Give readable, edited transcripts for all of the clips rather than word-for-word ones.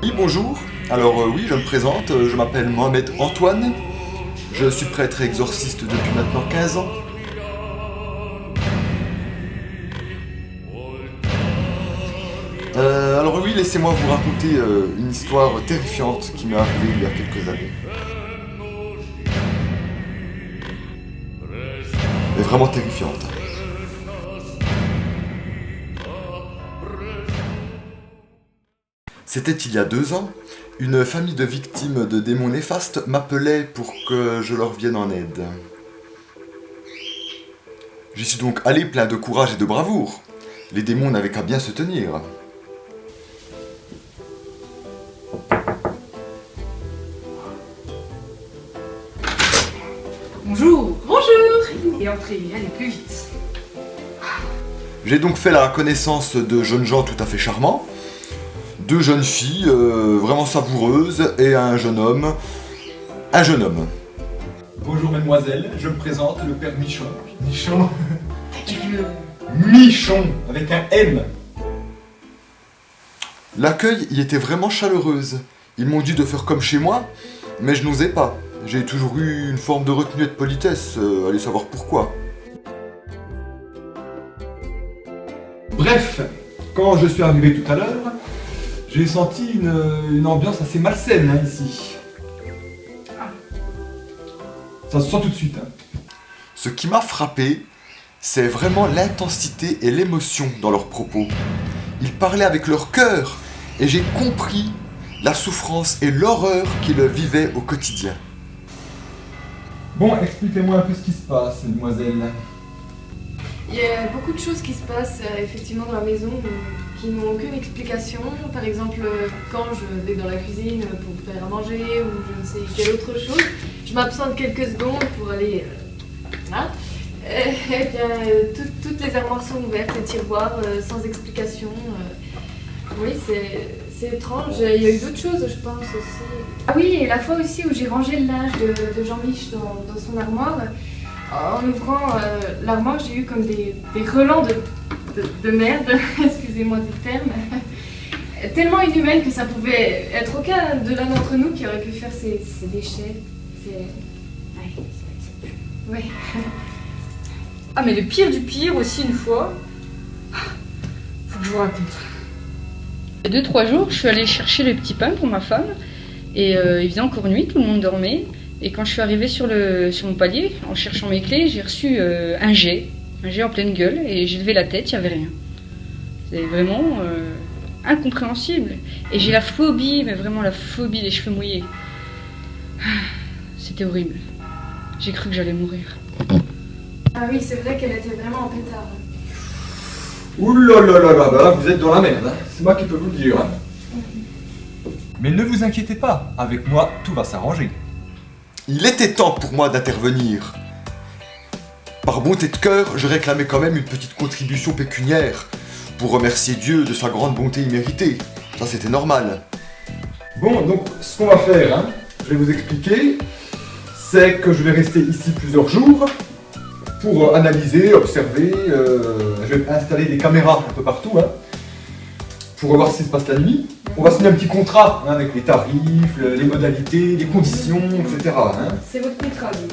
Oui, bonjour. Alors oui, je me présente, je m'appelle Mohamed Antoine. Je suis prêtre et exorciste depuis maintenant 15 ans. Alors oui, laissez-moi vous raconter une histoire terrifiante qui m'est arrivée il y a quelques années. Elle est vraiment terrifiante. C'était il y a 2 ans. Une famille de victimes de démons néfastes m'appelait pour que je leur vienne en aide. J'y suis donc allé plein de courage et de bravoure. Les démons n'avaient qu'à bien se tenir. Bonjour, bonjour. Et entrez, allez plus vite. J'ai donc fait la connaissance de jeunes gens tout à fait charmants, 2 jeunes filles vraiment savoureuses et un jeune homme. Bonjour mesdemoiselles, je me présente, le père Michon. Michon Dieu. Michon, avec un M. L'accueil y était vraiment chaleureuse. Ils m'ont dit de faire comme chez moi, mais je n'osais pas. J'ai toujours eu une forme de retenue et de politesse, allez savoir pourquoi. Bref, quand je suis arrivé tout à l'heure, j'ai senti une ambiance assez malsaine ici. Ça se sent tout de suite. Ce qui m'a frappé, c'est vraiment l'intensité et l'émotion dans leurs propos. Ils parlaient avec leur cœur, et j'ai compris la souffrance et l'horreur qu'ils vivaient au quotidien. Bon, expliquez-moi un peu ce qui se passe, mesdemoiselles. Il y a beaucoup de choses qui se passent effectivement dans la maison qui n'ont aucune explication. Par exemple, quand je vais dans la cuisine pour faire à manger ou je ne sais quelle autre chose, je m'absente quelques secondes pour aller... là. Et bien, toutes les armoires sont ouvertes, les tiroirs sans explication. Oui, c'est étrange. Il y a eu d'autres choses, je pense aussi. Ah oui, et la fois aussi où j'ai rangé le linge de Jean-Mich dans son armoire, en ouvrant l'armoire, j'ai eu comme des relents de merde, excusez-moi du terme, tellement inhumaine que ça pouvait être aucun de l'un d'entre nous qui aurait pu faire ces déchets. Ouais. Ah mais le pire du pire aussi une fois. Faut que je vous raconte. Il y a 2-3 jours, je suis allée chercher le petit pain pour ma femme. Et il faisait encore nuit, tout le monde dormait. Et quand je suis arrivée sur mon palier, en cherchant mes clés, j'ai reçu un jet en pleine gueule. Et j'ai levé la tête, il n'y avait rien. C'est vraiment incompréhensible. Et j'ai la phobie, mais vraiment la phobie des cheveux mouillés. C'était horrible. J'ai cru que j'allais mourir. Ah oui, c'est vrai qu'elle était vraiment en pétard. Ouh là là là là là, vous êtes dans la merde, c'est moi qui peux vous le dire. Mais ne vous inquiétez pas, avec moi, tout va s'arranger. Il était temps pour moi d'intervenir. Par bonté de cœur, je réclamais quand même une petite contribution pécuniaire pour remercier Dieu de sa grande bonté imméritée. Ça, c'était normal. Bon, donc ce qu'on va faire, je vais vous expliquer, c'est que je vais rester ici plusieurs jours pour analyser, observer, je vais installer des caméras un peu partout, pour voir ce qui se passe la nuit. On va signer un petit contrat avec les tarifs, les modalités, les conditions, etc. C'est votre contrat, donc.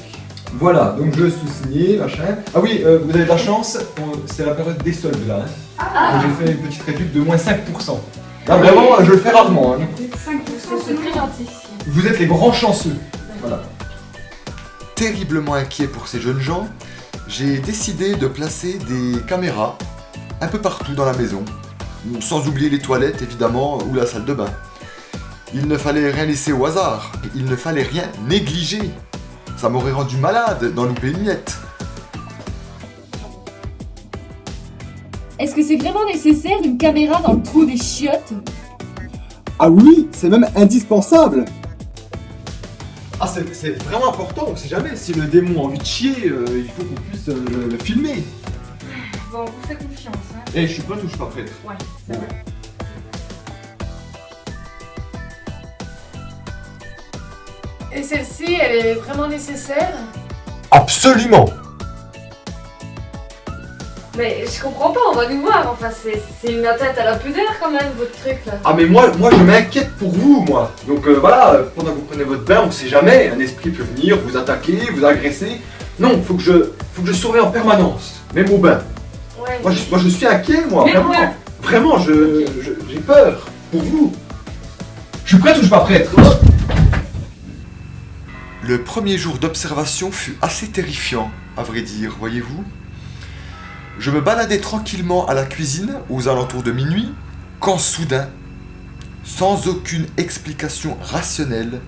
Voilà, donc je vais sous-signer, machin. Ah oui, vous avez de la chance, c'est la période des soldes là. Donc j'ai fait une petite réduction de moins 5%. Là vraiment, je le fais rarement. 5%, c'est très gentil. Vous êtes les grands chanceux. Voilà. Terriblement inquiet pour ces jeunes gens, j'ai décidé de placer des caméras un peu partout dans la maison. Sans oublier les toilettes évidemment ou la salle de bain. Il ne fallait rien laisser au hasard, il ne fallait rien négliger. Ça m'aurait rendu malade d'en louper une miette. Est-ce que c'est vraiment nécessaire une caméra dans le trou des chiottes? Ah oui, c'est même indispensable. Ah c'est vraiment important, on sait jamais, si le démon a envie de chier, il faut qu'on puisse le filmer. Bon, on vous fait confiance, Eh, je suis prête ou je suis pas prête? Ouais, c'est vrai. Et celle-ci, elle est vraiment nécessaire? Absolument! Mais je comprends pas, on va nous voir, enfin c'est une atteinte à la pudeur quand même, votre truc là. Ah mais moi je m'inquiète pour vous, moi. Donc voilà, pendant que vous prenez votre bain, on sait jamais, un esprit peut venir, vous attaquer, vous agresser. Non, faut que je surveille en permanence, même au bain. Ouais. Moi je suis inquiet, moi, Mais vraiment. ouais. Vraiment, j'ai peur pour vous. Je suis prête ou je suis pas prête? Le premier jour d'observation fut assez terrifiant, à vrai dire, voyez-vous. Je me baladais tranquillement à la cuisine, aux alentours de minuit, quand soudain, sans aucune explication rationnelle,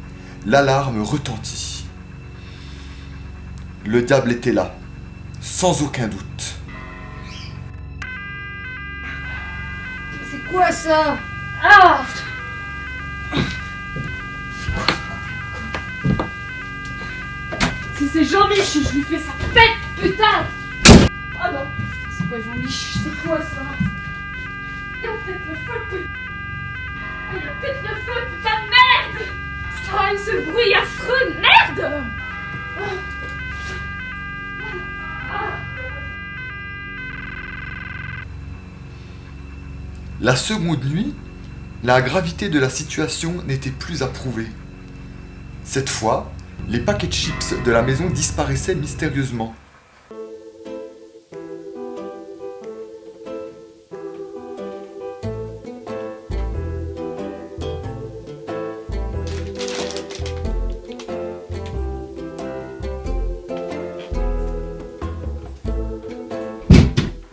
l'alarme retentit. Le diable était là, sans aucun doute. C'est quoi ça? Ah! Si c'est Jean-Mich, je lui fais sa fête, putain. Ah non, c'est pas Jean-Mich, c'est quoi ça? Il y a peut-être le feu, putain. Il y a peut-être le feu, putain de merde. Putain, ce bruit affreux de merde. La seconde nuit, la gravité de la situation n'était plus à prouver. Cette fois, les paquets de chips de la maison disparaissaient mystérieusement.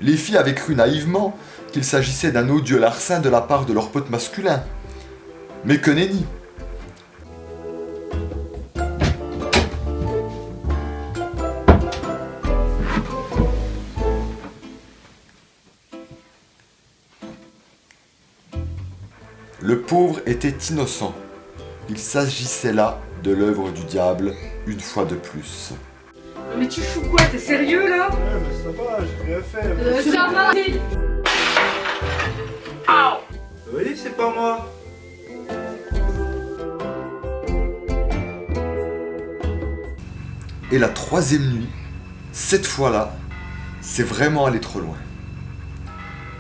Les filles avaient cru naïvement qu'il s'agissait d'un odieux larcin de la part de leur pote masculin. Mais que nenni! Le pauvre était innocent. Il s'agissait là de l'œuvre du diable, une fois de plus. Mais tu fous quoi? T'es sérieux là? Ouais, mais ça va, j'ai rien fait. Ça va! Oui, c'est pas moi. Et la troisième nuit, cette fois-là, c'est vraiment allé trop loin.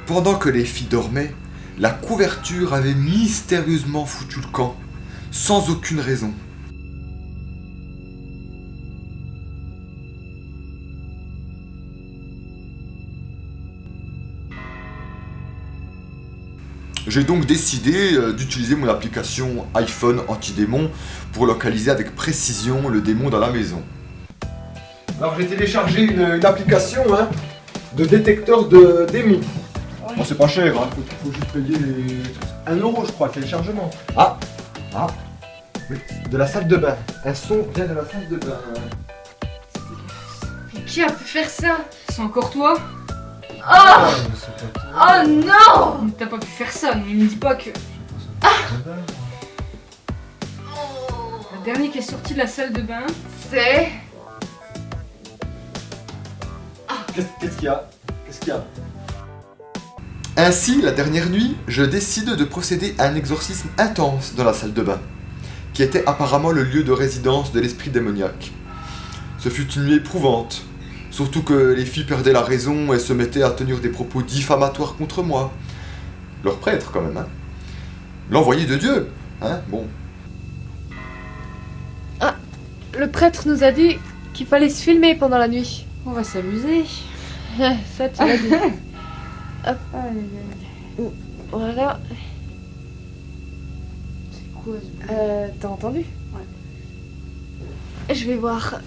Pendant que les filles dormaient, la couverture avait mystérieusement foutu le camp, sans aucune raison. J'ai donc décidé d'utiliser mon application iPhone anti-démon pour localiser avec précision le démon dans la maison. Alors j'ai téléchargé une application de détecteur de démons. Bon, c'est pas cher, faut juste payer 1 euro je crois, le téléchargement. Ah, oui, de la salle de bain. Un son vient de la salle de bain. Mais qui a pu faire ça? C'est encore toi? Oh! Oh non! T'as pas pu faire ça, mais me dis pas que... Le dernier qui est sorti de la salle de bain... C'est... Qu'est-ce qu'il y a? Qu'est-ce qu'il y a? Ainsi, la dernière nuit, je décide de procéder à un exorcisme intense dans la salle de bain, qui était apparemment le lieu de résidence de l'esprit démoniaque. Ce fut une nuit éprouvante, surtout que les filles perdaient la raison et se mettaient à tenir des propos diffamatoires contre moi. Leur prêtre, quand même, L'envoyé de Dieu, bon. Le prêtre nous a dit qu'il fallait se filmer pendant la nuit. On va s'amuser. Ça, tu l'as dit. Hop. Voilà. C'est quoi ce bruit? T'as entendu? Ouais. Je vais voir.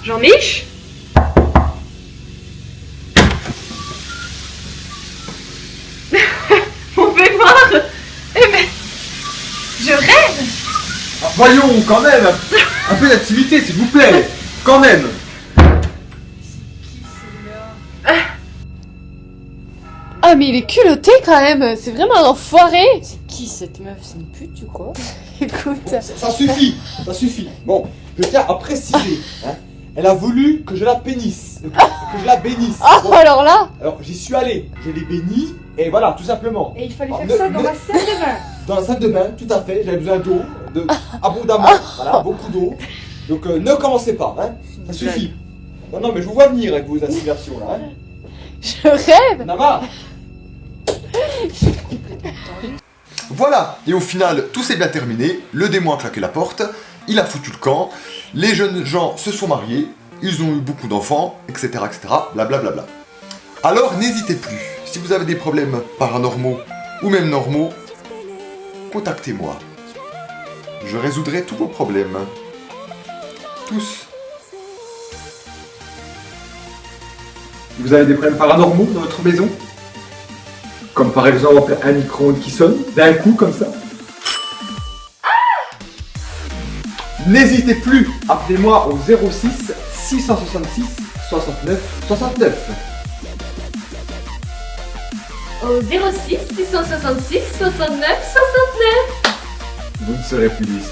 Jean-Mich? On peut voir. Eh mais... Je rêve. Ah, voyons, quand même. Un peu d'activité s'il vous plaît. Quand même. Ah mais il est culotté quand même. C'est vraiment un enfoiré. Qui cette meuf? C'est une pute, tu crois? Écoute. Bon, ça suffit, ça suffit. Bon, je tiens à préciser, elle a voulu que je la bénisse, que je la bénisse. Oh, alors là. Alors j'y suis allé, je l'ai bénie, et voilà, tout simplement. Et il fallait Oh, faire ne- ça dans ne- la salle de bain. dans la salle de bain, tout à fait. J'avais besoin d'eau, abondamment, voilà, beaucoup d'eau. Donc ne commencez pas, hein. Ça suffit. Non, non, mais je vous vois venir avec vos insinuations là. Hein. Je rêve. Nama. Voilà, et au final, tout s'est bien terminé, le démon a claqué la porte, il a foutu le camp, les jeunes gens se sont mariés, ils ont eu beaucoup d'enfants, etc., etc., blablabla. Alors n'hésitez plus, si vous avez des problèmes paranormaux ou même normaux, contactez-moi. Je résoudrai tous vos problèmes. Tous. Vous avez des problèmes paranormaux dans votre maison? Comme par exemple un micro-ondes qui sonne, d'un coup comme ça. N'hésitez plus, appelez-moi au 06 666 69 69. Au 06 666 69 69. Vous ne serez plus déçus.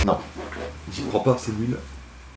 Non, j'y crois pas, c'est nul.